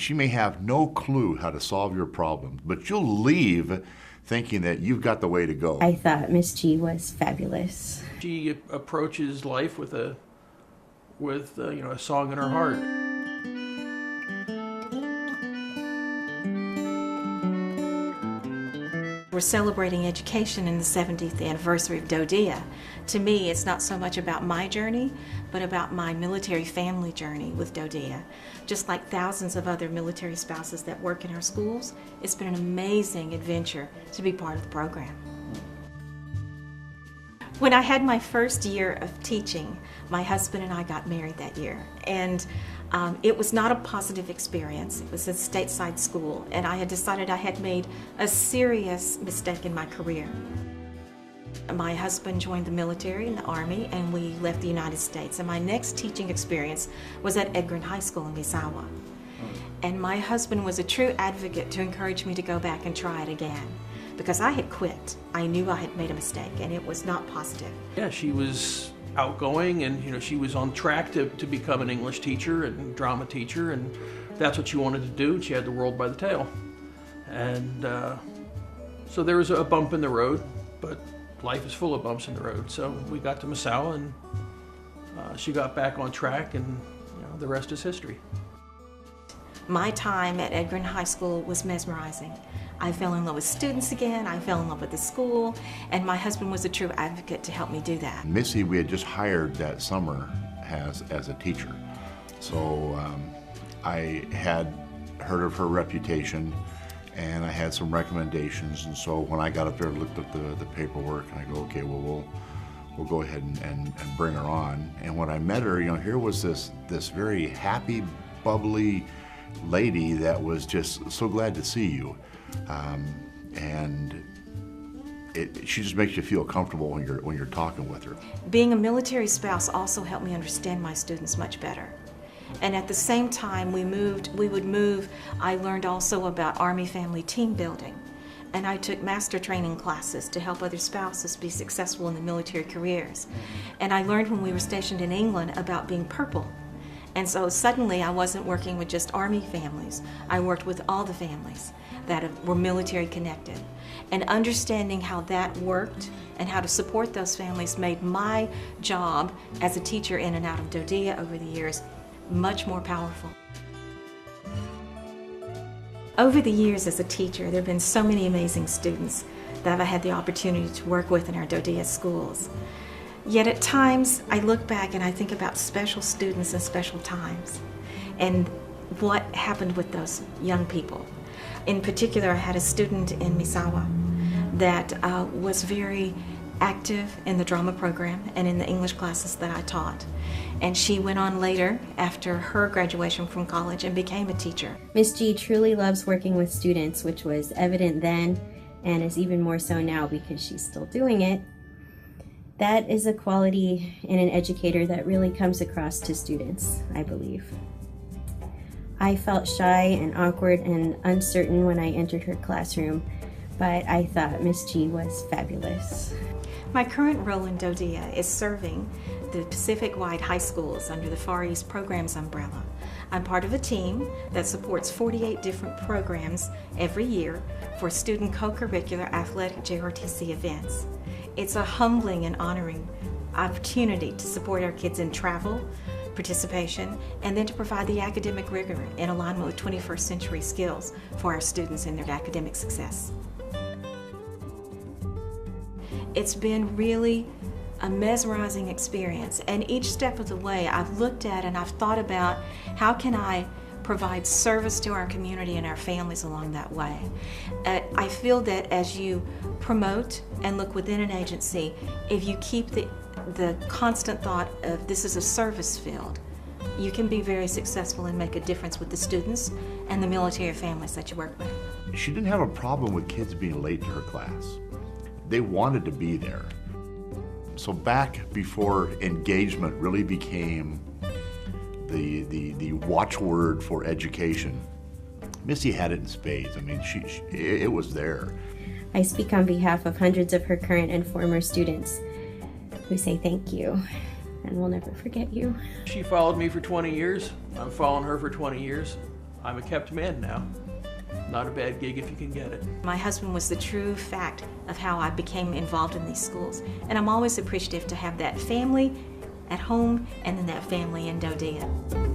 And she may have no clue how to solve your problem, but you'll leave thinking that you've got the way to go. I thought Miss G was fabulous. She approaches life with a song in her heart. We're celebrating education in the 70th anniversary of DoDEA. To me, it's not so much about my journey, but about my military family journey with DoDEA. Just like thousands of other military spouses that work in our schools, it's been an amazing adventure to be part of the program. When I had my first year of teaching, my husband and I got married that year, and it was not a positive experience. It was a stateside school, and I had decided I had made a serious mistake in my career. My husband joined the military in the Army, and we left the United States, and my next teaching experience was at Gingrich High School in Misawa. And my husband was a true advocate to encourage me to go back and try it again. Because I had quit. I knew I had made a mistake, and it was not positive. Yeah, she was outgoing, and she was on track to become an English teacher and drama teacher, and that's what she wanted to do, and she had the world by the tail. And so there was a bump in the road, but life is full of bumps in the road. So we got to Misawa, and she got back on track, and the rest is history. My time at Gingrich High School was mesmerizing. I fell in love with students again, I fell in love with the school, and my husband was a true advocate to help me do that. Missy, we had just hired that summer as a teacher. So I had heard of her reputation, and I had some recommendations, and so when I got up there and looked at the paperwork, and I go, okay, well, we'll go ahead and bring her on. And when I met her, here was this very happy, bubbly lady that was just so glad to see you. And she just makes you feel comfortable when you're talking with her. Being a military spouse also helped me understand my students much better. And at the same time we would move, I learned also about Army family team building. And I took master training classes to help other spouses be successful in the military careers. And I learned when we were stationed in England about being purple. And so suddenly I wasn't working with just Army families. I worked with all the families that were military connected. And understanding how that worked and how to support those families made my job as a teacher in and out of DoDEA over the years much more powerful. Over the years as a teacher, there have been so many amazing students that I've had the opportunity to work with in our DoDEA schools. Yet at times, I look back and I think about special students and special times and what happened with those young people. In particular, I had a student in Misawa that was very active in the drama program and in the English classes that I taught. And she went on later, after her graduation from college, and became a teacher. Miss G truly loves working with students, which was evident then and is even more so now because she's still doing it. That is a quality in an educator that really comes across to students, I believe. I felt shy and awkward and uncertain when I entered her classroom, but I thought Miss G was fabulous. My current role in DoDEA is serving the Pacific-wide high schools under the Far East Programs umbrella. I'm part of a team that supports 48 different programs every year for student co-curricular athletic JRTC events. It's a humbling and honoring opportunity to support our kids in travel, participation, and then to provide the academic rigor in alignment with 21st century skills for our students in their academic success. It's been really a mesmerizing experience, and each step of the way I've looked at and I've thought about how can I provide service to our community and our families along that way. I feel that as you promote and look within an agency, if you keep the constant thought of this is a service field, you can be very successful and make a difference with the students and the military families that you work with. She didn't have a problem with kids being late to her class. They wanted to be there. So back before engagement really became the watchword for education, Missy had it in spades. I mean, it was there. I speak on behalf of hundreds of her current and former students who say thank you, and we'll never forget you. She followed me for 20 years. I'm following her for 20 years. I'm a kept man now. Not a bad gig if you can get it. My husband was the true fact of how I became involved in these schools. And I'm always appreciative to have that family at home and then that family in DoDEA.